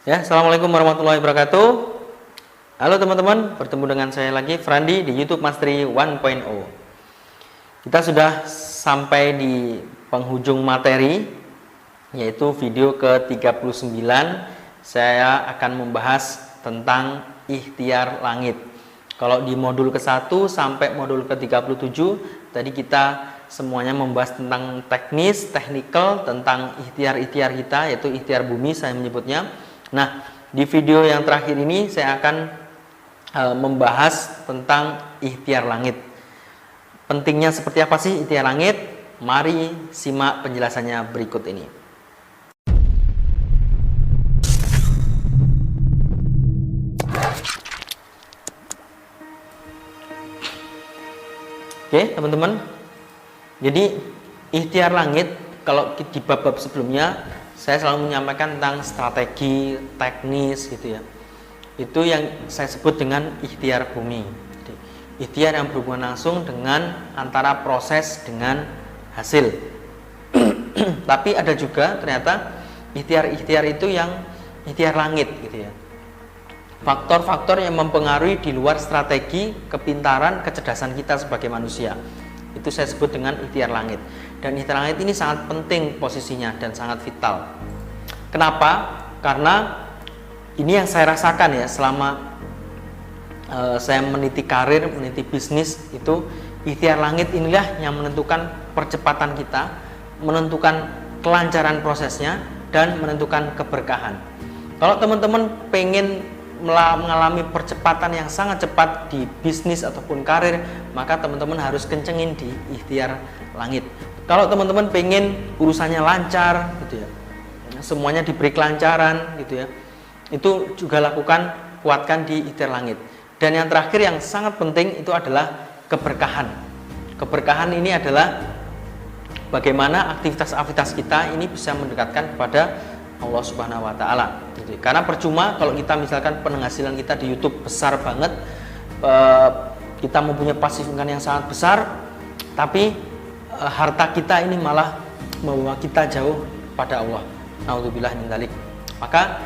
Ya, assalamualaikum warahmatullahi wabarakatuh. Halo teman-teman, bertemu dengan saya lagi Frandi di YouTube Mastery 1.0. Kita sudah sampai di penghujung materi, yaitu video ke-39. Saya akan membahas tentang ikhtiar langit. Kalau di modul ke-1 sampai modul ke-37 tadi kita semuanya membahas tentang teknis, technical, tentang ikhtiar-ikhtiar kita, yaitu ikhtiar bumi saya menyebutnya. Nah, di video yang terakhir ini saya akan membahas tentang ikhtiar langit. Pentingnya seperti apa sih ikhtiar langit? Mari simak penjelasannya berikut ini. Oke, teman-teman. Jadi ikhtiar langit, kalau di bab-bab sebelumnya saya selalu menyampaikan tentang strategi, teknis gitu ya. Itu yang saya sebut dengan ikhtiar bumi. Jadi, ikhtiar yang berhubungan langsung dengan antara proses dengan hasil. Tapi ada juga ternyata ikhtiar-ikhtiar itu yang ikhtiar langit gitu ya. Faktor-faktor yang mempengaruhi di luar strategi, kepintaran, kecerdasan kita sebagai manusia. Itu saya sebut dengan ikhtiar langit. Dan ikhtiar langit ini sangat penting posisinya dan sangat vital. Kenapa? Karena ini yang saya rasakan ya selama saya meniti karir, meniti bisnis, itu ikhtiar langit inilah yang menentukan percepatan kita, menentukan kelancaran prosesnya, dan menentukan keberkahan. Kalau teman-teman pengen mengalami percepatan yang sangat cepat di bisnis ataupun karir, maka teman-teman harus kencengin di ikhtiar langit. Kalau teman-teman pengen urusannya lancar gitu ya, semuanya diberi kelancaran gitu ya, itu juga lakukan, kuatkan di ikhtiar langit. Dan yang terakhir yang sangat penting itu adalah keberkahan. Keberkahan ini adalah bagaimana aktivitas-aktivitas kita ini bisa mendekatkan kepada Allah Subhanahu wa taala. Karena percuma kalau kita misalkan penghasilan kita di YouTube besar banget, kita mempunyai passive income yang sangat besar, tapi harta kita ini malah membawa kita jauh pada Allah. Naudzubillah min dzalik. Maka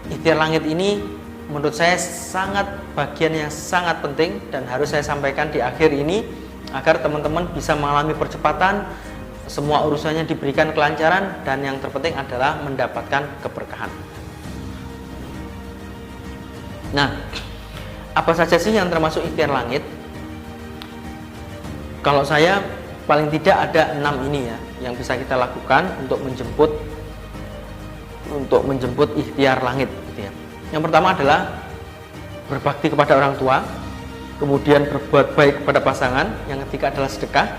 ikhtiar langit ini menurut saya sangat bagian yang sangat penting dan harus saya sampaikan di akhir ini agar teman-teman bisa mengalami percepatan, semua urusannya diberikan kelancaran, dan yang terpenting adalah mendapatkan keberkahan. Nah, apa saja sih yang termasuk ikhtiar langit? Kalau saya paling tidak ada 6 ini ya yang bisa kita lakukan untuk menjemput ikhtiar langit gitu ya. Yang pertama adalah berbakti kepada orang tua, kemudian berbuat baik kepada pasangan, yang ketiga adalah sedekah,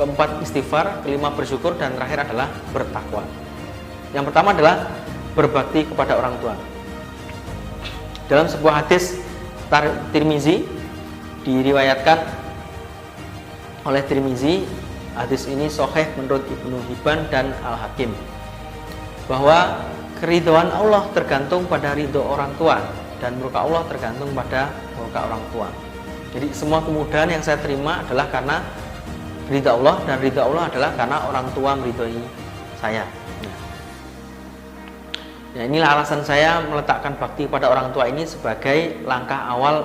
keempat istighfar, kelima bersyukur, dan terakhir adalah bertakwa. Yang pertama adalah berbakti kepada orang tua. Dalam sebuah hadis Tirmizi diriwayatkan oleh Tirmizi, hadis ini sahih menurut Ibnu Hibban dan Al-Hakim, bahwa keridhaan Allah tergantung pada ridho orang tua dan murka Allah tergantung pada murka orang tua. Jadi semua kemudahan yang saya terima adalah karena ridha Allah, dan ridha Allah adalah karena orang tua meridhoi saya. Nah, inilah alasan saya meletakkan bakti pada orang tua ini sebagai langkah awal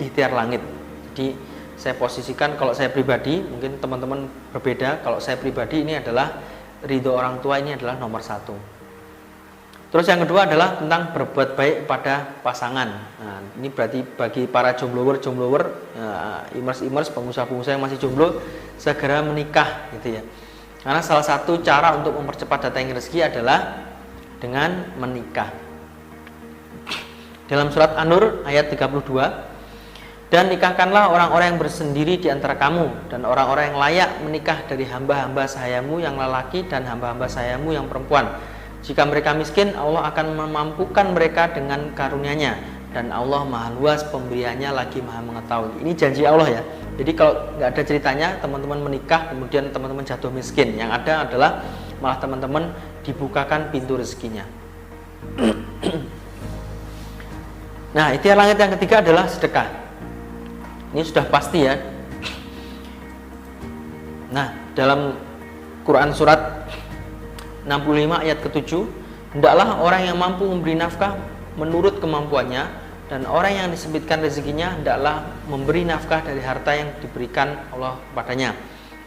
ikhtiar langit. Jadi saya posisikan, kalau saya pribadi, mungkin teman-teman berbeda, kalau saya pribadi ini adalah ridho orang tua ini adalah nomor 1. Terus yang kedua adalah tentang berbuat baik kepada pasangan. Nah, ini berarti bagi para jomblower, imers, pengusaha-pengusaha yang masih jomblo, segera menikah gitu ya. Karena salah satu cara untuk mempercepat datangnya rezeki adalah dengan menikah. Dalam surat An-Nur ayat 32, dan nikahkanlah orang-orang yang bersendiri di antara kamu dan orang-orang yang layak menikah dari hamba-hamba sahayamu yang lelaki dan hamba-hamba sahayamu yang perempuan. Jika mereka miskin, Allah akan memampukan mereka dengan karunia-Nya, dan Allah Maha Luas pemberiannya lagi Maha Mengetahui. Ini janji Allah ya. Jadi kalau nggak ada ceritanya teman-teman menikah kemudian teman-teman jatuh miskin, yang ada adalah malah teman-teman dibukakan pintu rezekinya. Nah, ikhtiar langit yang ketiga adalah sedekah. Ini sudah pasti ya. Nah, dalam Quran surat 65 ayat ke-7, hendaklah orang yang mampu memberi nafkah menurut kemampuannya, dan orang yang disempitkan rezekinya hendaklah memberi nafkah dari harta yang diberikan Allah kepadanya.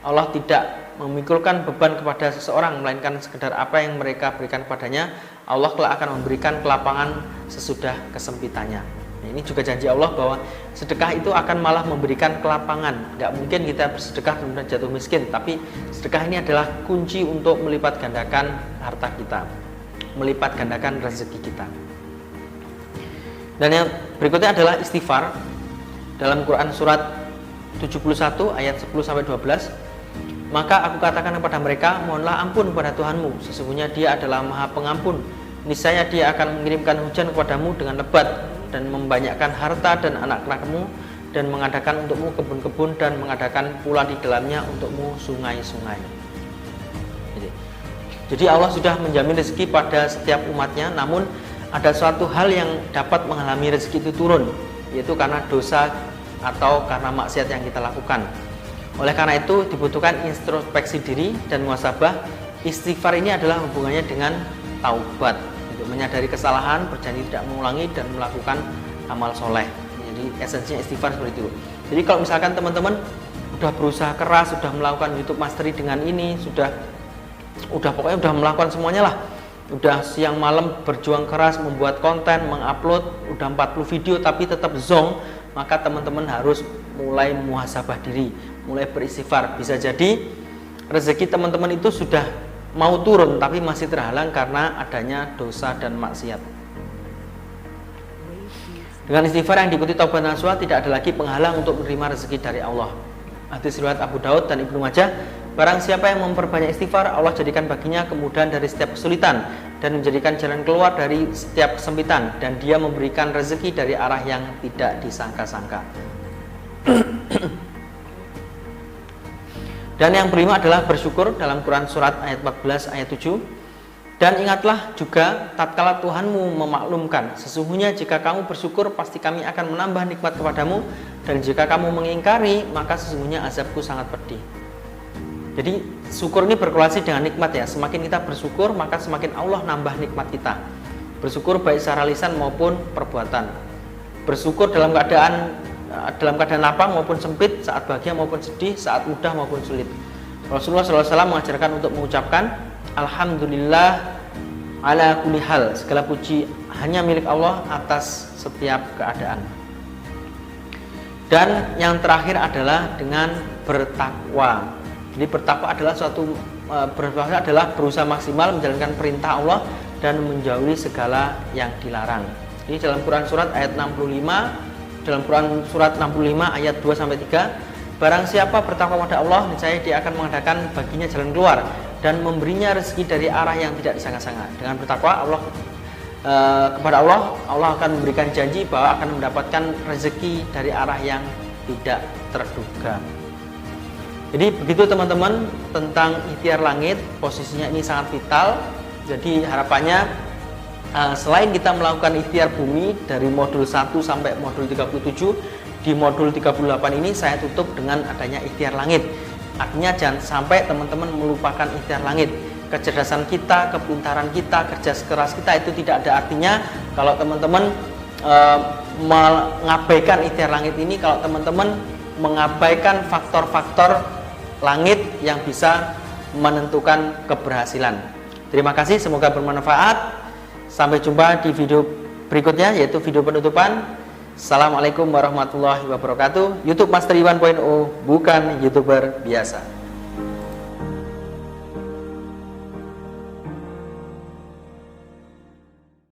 Allah tidak memikulkan beban kepada seseorang, melainkan sekedar apa yang mereka berikan kepadanya. Allah kelak akan memberikan kelapangan sesudah kesempitannya. Nah, ini juga janji Allah bahwa sedekah itu akan malah memberikan kelapangan. Nggak mungkin kita bersedekah kemudian jatuh miskin, tapi sedekah ini adalah kunci untuk melipat gandakan harta kita, melipat gandakan rezeki kita. Dan yang berikutnya adalah istighfar. Dalam Quran surat 71 ayat 10-12, maka aku katakan kepada mereka, mohonlah ampun kepada Tuhanmu, sesungguhnya Dia adalah Maha Pengampun. Niscaya Dia akan mengirimkan hujan kepadamu dengan lebat, dan membanyakkan harta dan anak-anakmu, dan mengadakan untukmu kebun-kebun, dan mengadakan pula di dalamnya untukmu sungai-sungai. Jadi Allah sudah menjamin rezeki pada setiap umatnya, namun ada suatu hal yang dapat menghalangi rezeki itu turun, yaitu karena dosa atau karena maksiat yang kita lakukan. Oleh karena itu dibutuhkan introspeksi diri dan muhasabah. Istighfar ini adalah hubungannya dengan taubat, menyadari kesalahan, berjanji tidak mengulangi, dan melakukan amal soleh. Jadi esensinya istighfar seperti itu. Jadi kalau misalkan teman-teman sudah berusaha keras, sudah melakukan YouTube Mastery dengan ini, pokoknya sudah melakukan semuanya lah, udah siang malam berjuang keras membuat konten, mengupload, udah 40 video tapi tetap zonk, maka teman-teman harus mulai muhasabah diri, mulai beristighfar. Bisa jadi rezeki teman-teman itu sudah mau turun tapi masih terhalang karena adanya dosa dan maksiat. Dengan istighfar yang diikuti taubat nasuha, tidak ada lagi penghalang untuk menerima rezeki dari Allah. Hadis riwayat Abu Daud dan Ibnu Majah, barang siapa yang memperbanyak istighfar, Allah jadikan baginya kemudahan dari setiap kesulitan dan menjadikan jalan keluar dari setiap kesempitan, dan Dia memberikan rezeki dari arah yang tidak disangka-sangka. Dan yang kelima adalah bersyukur. Dalam Quran surat ayat 14 ayat 7, dan ingatlah juga tatkala Tuhanmu memaklumkan, sesungguhnya jika kamu bersyukur pasti kami akan menambah nikmat kepadamu, dan jika kamu mengingkari maka sesungguhnya azabku sangat pedih. Jadi syukur ini berkorelasi dengan nikmat ya. Semakin kita bersyukur maka semakin Allah nambah nikmat kita. Bersyukur baik secara lisan maupun perbuatan. Bersyukur dalam keadaan lapang maupun sempit, saat bahagia maupun sedih, saat mudah maupun sulit. Rasulullah SAW mengajarkan untuk mengucapkan Alhamdulillah ala kulli hal, segala puji hanya milik Allah atas setiap keadaan. Dan yang terakhir adalah dengan bertakwa. Jadi bertakwa adalah berusaha maksimal menjalankan perintah Allah dan menjauhi segala yang dilarang. Ini dalam Quran surat ayat 65. Dalam Quran surat 65 ayat 2-3, barang siapa bertakwa kepada Allah, niscaya Dia akan mengadakan baginya jalan keluar dan memberinya rezeki dari arah yang tidak disangka-sangka. Dengan bertakwa kepada Allah, Allah akan memberikan janji bahwa akan mendapatkan rezeki dari arah yang tidak terduga. Jadi begitu teman-teman tentang ikhtiar langit. Posisinya ini sangat vital. Jadi harapannya selain kita melakukan ikhtiar bumi dari modul 1 sampai modul 37, di modul 38 ini saya tutup dengan adanya ikhtiar langit. Artinya jangan sampai teman-teman melupakan ikhtiar langit. Kecerdasan kita, kepintaran kita, kerja keras kita itu tidak ada artinya kalau teman-teman mengabaikan ikhtiar langit ini, kalau teman-teman mengabaikan faktor-faktor langit yang bisa menentukan keberhasilan. Terima kasih, semoga bermanfaat. Sampai jumpa di video berikutnya, yaitu video penutupan. Assalamualaikum warahmatullahi wabarakatuh. YouTube Mastery 1.0, bukan YouTuber biasa.